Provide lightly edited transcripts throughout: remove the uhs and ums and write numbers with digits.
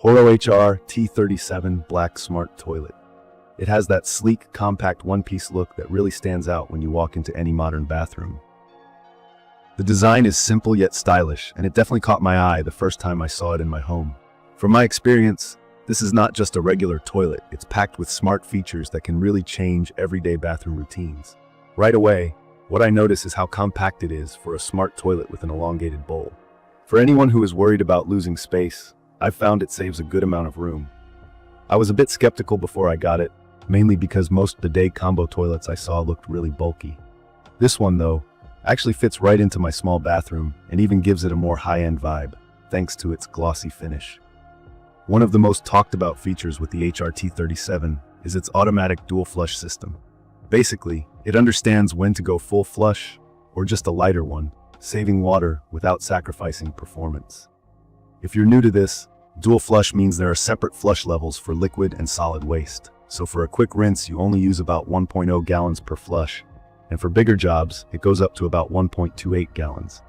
HOROW HR-T37 Black Smart Toilet. It has that sleek, compact one-piece look that really stands out when you walk into any modern bathroom. The design is simple yet stylish, and it definitely caught my eye the first time I saw it in my home. From my experience, this is not just a regular toilet, it's packed with smart features that can really change everyday bathroom routines. Right away, what I notice is how compact it is for a smart toilet with an elongated bowl. For anyone who is worried about losing space, I've found it saves a good amount of room. I was a bit skeptical before I got it, mainly because most bidet combo toilets I saw looked really bulky. This one, though, actually fits right into my small bathroom and even gives it a more high-end vibe, thanks to its glossy finish. One of the most talked about features with the HR-T37 is its automatic dual flush system. Basically, it understands when to go full flush or just a lighter one, saving water without sacrificing performance. If you're new to this, dual flush means there are separate flush levels for liquid and solid waste. So for a quick rinse, you only use about 1.0 gallons per flush, and for bigger jobs, it goes up to about 1.28 gallons.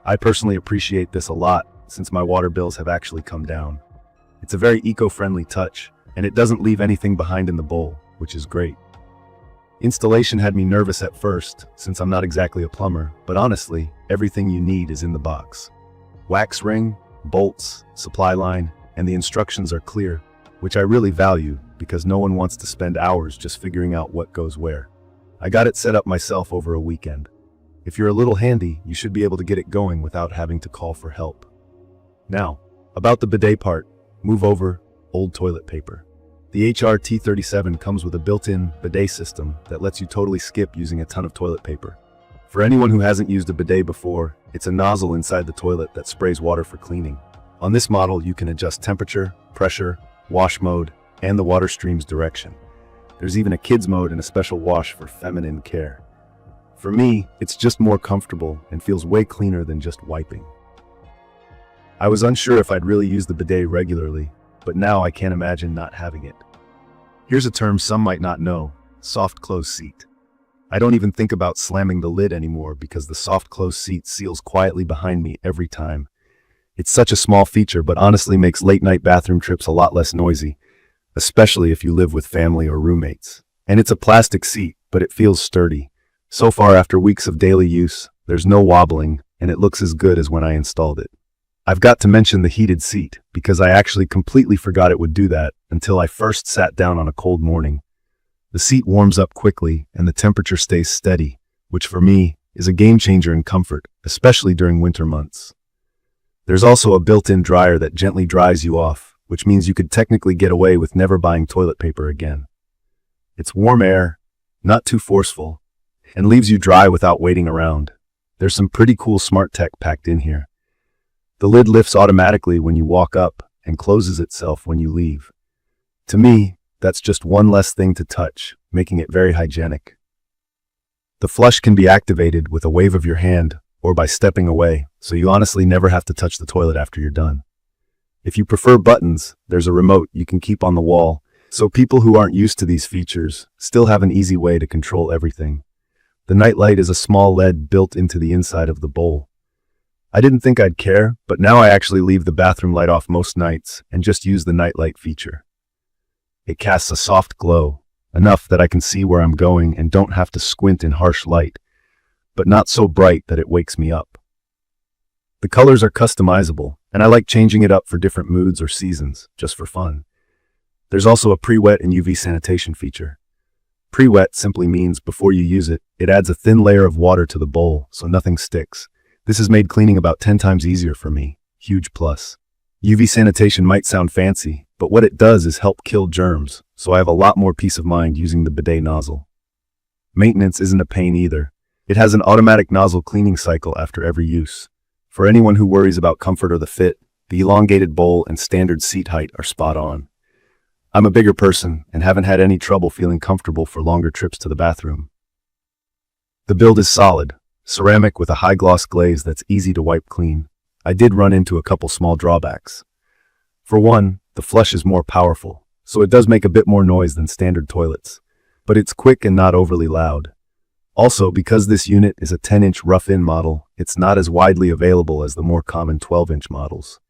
I personally appreciate this a lot since my water bills have actually come down. It's a very eco-friendly touch, and it doesn't leave anything behind in the bowl, which is great. Installation had me nervous at first, since I'm not exactly a plumber, but honestly, everything you need is in the box. Wax ring, bolts, supply line, and the instructions are clear, which I really value because no one wants to spend hours just figuring out what goes where. I got it set up myself over a weekend. If you're a little handy, you should be able to get it going without having to call for help. Now, about the bidet part, move over, old toilet paper. The HR-T37 comes with a built-in bidet system that lets you totally skip using a ton of toilet paper. For anyone who hasn't used a bidet before, it's a nozzle inside the toilet that sprays water for cleaning. On this model, you can adjust temperature, pressure, wash mode, and the water stream's direction. There's even a kids mode and a special wash for feminine care. For me, it's just more comfortable and feels way cleaner than just wiping. I was unsure if I'd really use the bidet regularly, but now I can't imagine not having it. Here's a term some might not know: soft close seat. I don't even think about slamming the lid anymore because the soft close seat seals quietly behind me every time. It's such a small feature, but honestly makes late night bathroom trips a lot less noisy, especially if you live with family or roommates. And it's a plastic seat, but it feels sturdy. So far, after weeks of daily use, there's no wobbling, and it looks as good as when I installed it. I've got to mention the heated seat, because I actually completely forgot it would do that until I first sat down on a cold morning. The seat warms up quickly, and the temperature stays steady, which for me is a game changer in comfort, especially during winter months. There's also a built-in dryer that gently dries you off, which means you could technically get away with never buying toilet paper again. It's warm air, not too forceful, and leaves you dry without waiting around. There's some pretty cool smart tech packed in here. The lid lifts automatically when you walk up and closes itself when you leave. To me, that's just one less thing to touch, making it very hygienic. The flush can be activated with a wave of your hand or by stepping away, so you honestly never have to touch the toilet after you're done. If you prefer buttons, there's a remote you can keep on the wall, so people who aren't used to these features still have an easy way to control everything. The nightlight is a small LED built into the inside of the bowl. I didn't think I'd care, but now I actually leave the bathroom light off most nights and just use the nightlight feature. It casts a soft glow, enough that I can see where I'm going and don't have to squint in harsh light, but not so bright that it wakes me up. The colors are customizable, and I like changing it up for different moods or seasons, just for fun. There's also a pre-wet and UV sanitation feature. Pre-wet simply means before you use it, it adds a thin layer of water to the bowl so nothing sticks. This has made cleaning about 10 times easier for me. Huge plus. UV sanitation might sound fancy, but what it does is help kill germs, so I have a lot more peace of mind using the bidet nozzle. Maintenance isn't a pain either. It has an automatic nozzle cleaning cycle after every use. For anyone who worries about comfort or the fit, the elongated bowl and standard seat height are spot on. I'm a bigger person and haven't had any trouble feeling comfortable for longer trips to the bathroom. The build is solid. Ceramic with a high-gloss glaze that's easy to wipe clean. I did run into a couple small drawbacks. For one, the flush is more powerful, so it does make a bit more noise than standard toilets, but it's quick and not overly loud. Also, because this unit is a 10-inch rough-in model, it's not as widely available as the more common 12-inch models.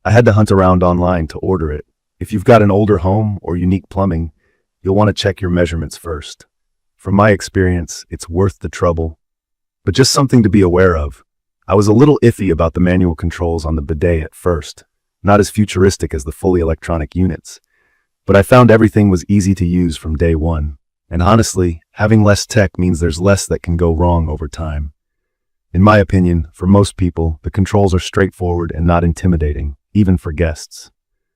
I had to hunt around online to order it. If you've got an older home or unique plumbing, you'll want to check your measurements first. From my experience, it's worth the trouble. But just something to be aware of. I was a little iffy about the manual controls on the bidet at first, not as futuristic as the fully electronic units. But I found everything was easy to use from day one. And honestly, having less tech means there's less that can go wrong over time. In my opinion, for most people, the controls are straightforward and not intimidating, even for guests.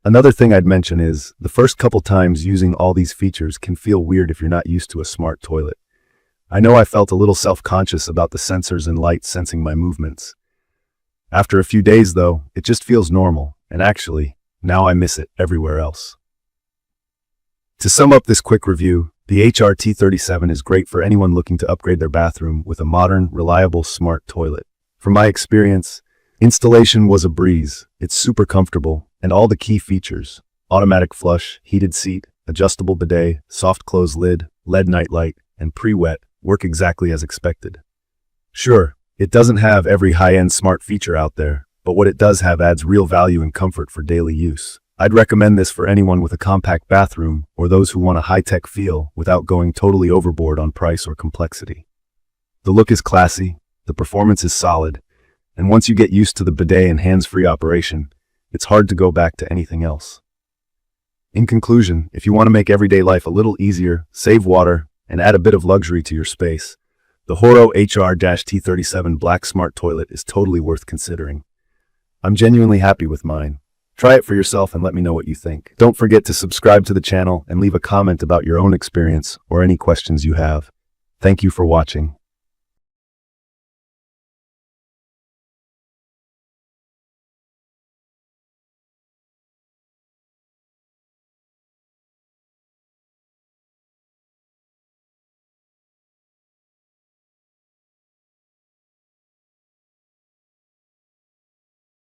Another thing I'd mention is, the first couple times using all these features can feel weird if you're not used to a smart toilet. I know I felt a little self-conscious about the sensors and lights sensing my movements. After a few days though, it just feels normal, and actually, now I miss it everywhere else. To sum up this quick review, the HR-T37 is great for anyone looking to upgrade their bathroom with a modern, reliable, smart toilet. From my experience, installation was a breeze. It's super comfortable, and all the key features, automatic flush, heated seat, adjustable bidet, soft close lid, LED nightlight, and pre-wet, work exactly as expected. Sure, it doesn't have every high-end smart feature out there, but what it does have adds real value and comfort for daily use. I'd recommend this for anyone with a compact bathroom or those who want a high-tech feel without going totally overboard on price or complexity. The look is classy, the performance is solid, and once you get used to the bidet and hands-free operation, it's hard to go back to anything else. In conclusion, if you want to make everyday life a little easier, save water, and add a bit of luxury to your space, the HOROW HR-T37 Black Smart Toilet is totally worth considering. I'm genuinely happy with mine. Try it for yourself and let me know what you think. Don't forget to subscribe to the channel and leave a comment about your own experience or any questions you have. Thank you for watching.